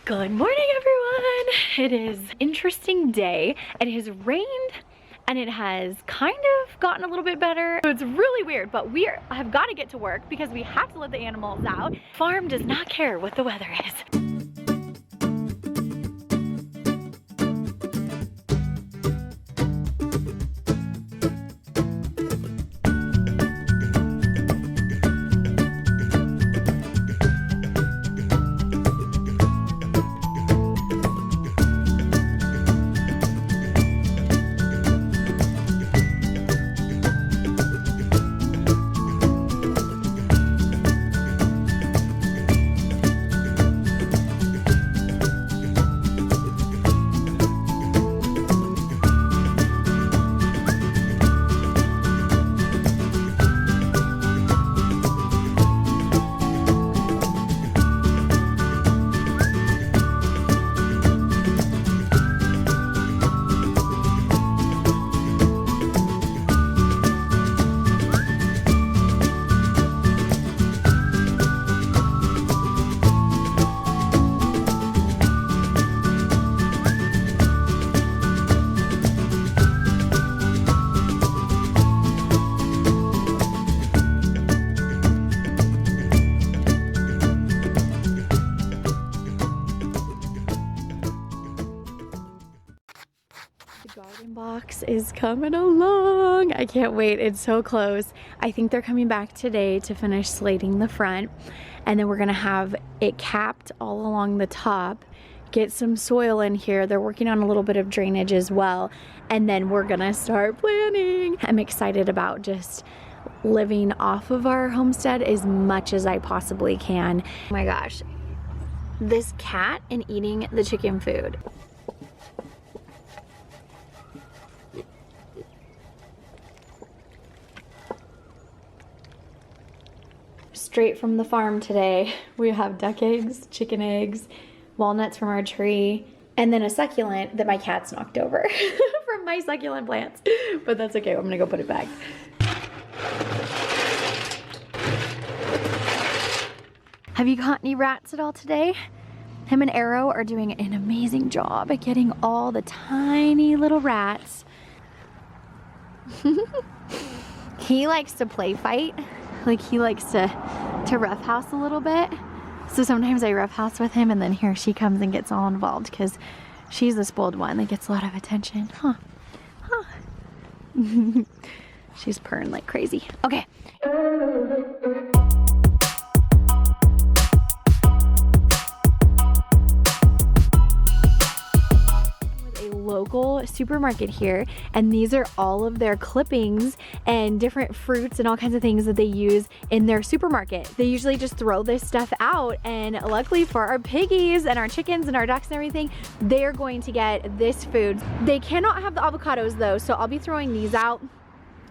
Good morning, everyone. It is an interesting day. It has rained and it has kind of gotten a little bit better. So it's really weird, but we have got to get to work because we have to let the animals out. Farm does not care what the weather is. Garden box is coming along. I can't wait. It's so close. I think they're coming back today to finish slating the front, and then we're gonna have it capped all along the top, get some soil in here. They're working on a little bit of drainage as well, and then we're gonna start planting. I'm excited about just living off of our homestead as much as I possibly can. Oh my gosh, this cat and eating the chicken food. Straight from the farm today. We have duck eggs, chicken eggs, walnuts from our tree, and then a succulent that my cat's knocked over from my succulent plants. But that's okay, I'm gonna go put it back. Have you caught any rats at all today? Him and Arrow are doing an amazing job at getting all the tiny little rats. He likes to play fight. Like, he likes to roughhouse a little bit. So sometimes I roughhouse with him, and then here she comes and gets all involved because she's the spoiled one that gets a lot of attention. Huh. She's purring like crazy. Okay. Local supermarket here, and these are all of their clippings and different fruits and all kinds of things that they use in their supermarket. They usually just throw this stuff out, and luckily for our piggies and our chickens and our ducks and everything, they're going to get this food. They cannot have the avocados though, so I'll be throwing these out.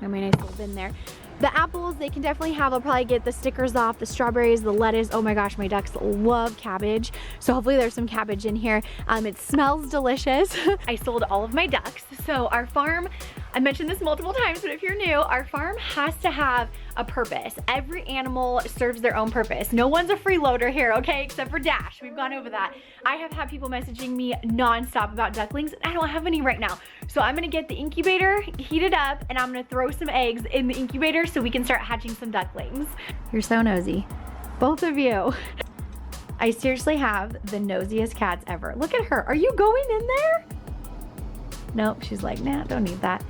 I mean, I still been there. The apples, they can definitely have. I'll probably get the stickers off, the strawberries, the lettuce. Oh my gosh, my ducks love cabbage. So hopefully there's some cabbage in here. It smells delicious. I sold all of my ducks. So our farm, I mentioned this multiple times, but if you're new, our farm has to have a purpose. Every animal serves their own purpose. No one's a freeloader here, okay? Except for Dash. We've gone over that. I have had people messaging me nonstop about ducklings, and I don't have any right now. So I'm gonna get the incubator heated up, and I'm gonna throw some eggs in the incubator so we can start hatching some ducklings. You're so nosy. Both of you. I seriously have the nosiest cats ever. Look at her. Are you going in there? Nope, she's like, nah, don't need that.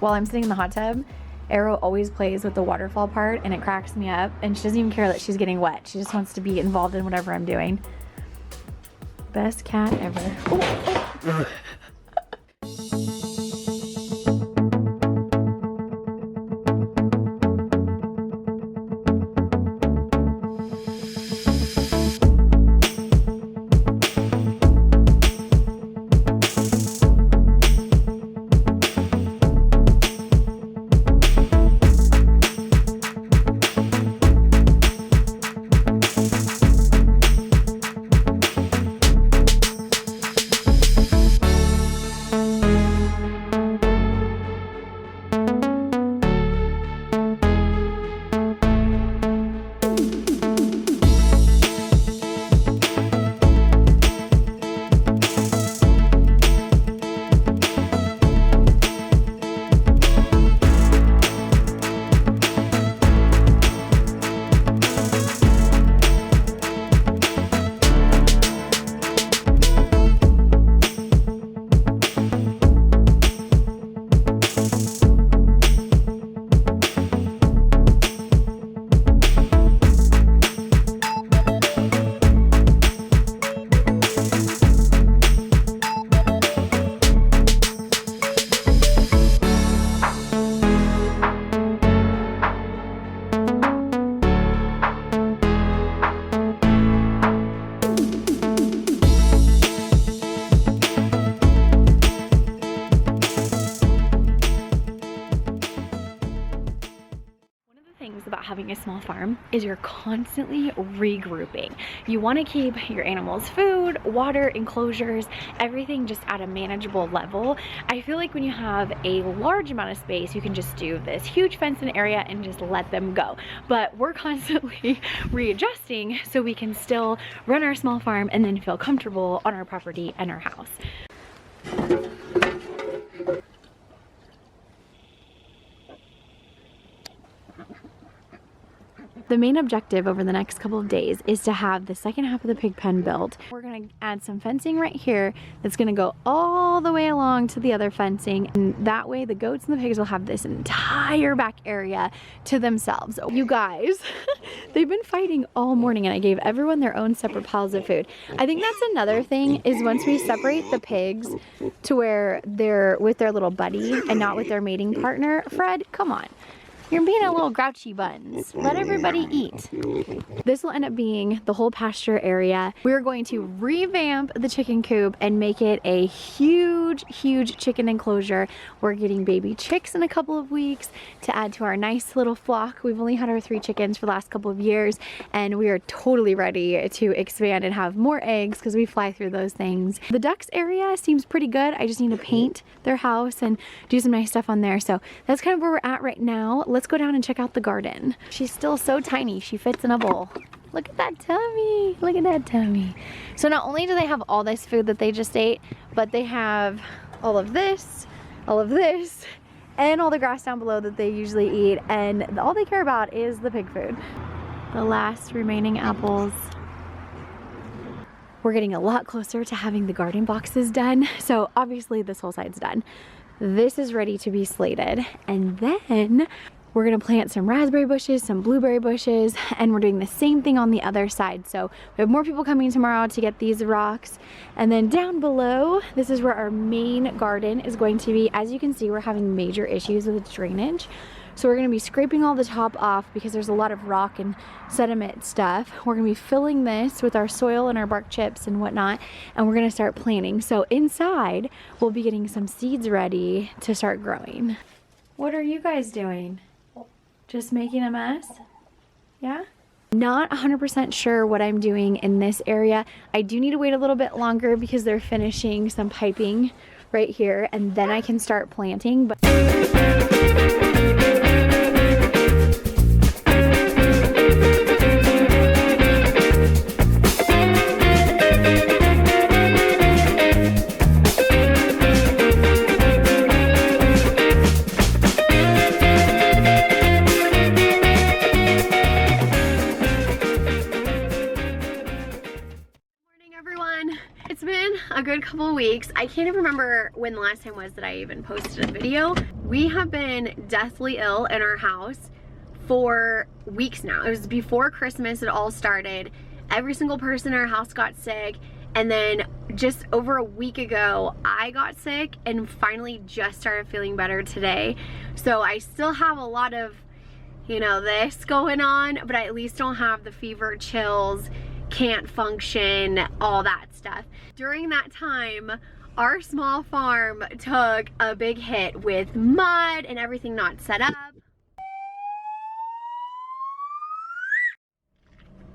While I'm sitting in the hot tub, Arrow always plays with the waterfall part, and it cracks me up, and she doesn't even care that she's getting wet. She just wants to be involved in whatever I'm doing. Best cat ever. Oh. small farm is you're constantly regrouping. You want to keep your animals food, water, enclosures, everything just at a manageable level. I feel like when you have a large amount of space, you can just do this huge fenced-in area and just let them go. But we're constantly readjusting so we can still run our small farm and then feel comfortable on our property and our house. The main objective over the next couple of days is to have the second half of the pig pen built. We're gonna add some fencing right here that's gonna go all the way along to the other fencing, and that way the goats and the pigs will have this entire back area to themselves. You guys, they've been fighting all morning and I gave everyone their own separate piles of food. I think that's another thing, is once we separate the pigs to where they're with their little buddy and not with their mating partner. Fred, come on. You're being a little grouchy buns. Let everybody eat. This will end up being the whole pasture area. We're going to revamp the chicken coop and make it a huge, huge chicken enclosure. We're getting baby chicks in a couple of weeks to add to our nice little flock. We've only had our 3 chickens for the last couple of years, and we are totally ready to expand and have more eggs because we fly through those things. The ducks area seems pretty good. I just need to paint their house and do some nice stuff on there. So that's kind of where we're at right now. Let's go down and check out the garden. She's still so tiny, she fits in a bowl. Look at that tummy, look at that tummy. So not only do they have all this food that they just ate, but they have all of this, and all the grass down below that they usually eat, and all they care about is the pig food. The last remaining apples. We're getting a lot closer to having the garden boxes done, so obviously this whole side's done. This is ready to be slated, and then we're gonna plant some raspberry bushes, some blueberry bushes, and we're doing the same thing on the other side. So we have more people coming tomorrow to get these rocks. And then down below, this is where our main garden is going to be. As you can see, we're having major issues with drainage. So we're gonna be scraping all the top off because there's a lot of rock and sediment stuff. We're gonna be filling this with our soil and our bark chips and whatnot, and we're gonna start planting. So inside, we'll be getting some seeds ready to start growing. What are you guys doing? Just making a mess? Yeah? Not 100% sure what I'm doing in this area. I do need to wait a little bit longer because they're finishing some piping right here, and then I can start planting. But it's been a good couple of weeks. I can't even remember when the last time was that I even posted a video. We have been deathly ill in our house for weeks now. It was before Christmas it all started. Every single person in our house got sick, and then just over a week ago I got sick and finally just started feeling better today. So I still have a lot of, you know, this going on, but I at least don't have the fever, chills, can't function, all that stuff. During that time, our small farm took a big hit with mud and everything not set up.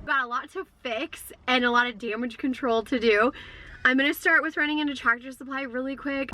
Got a lot to fix and a lot of damage control to do. I'm gonna start with running into Tractor Supply really quick.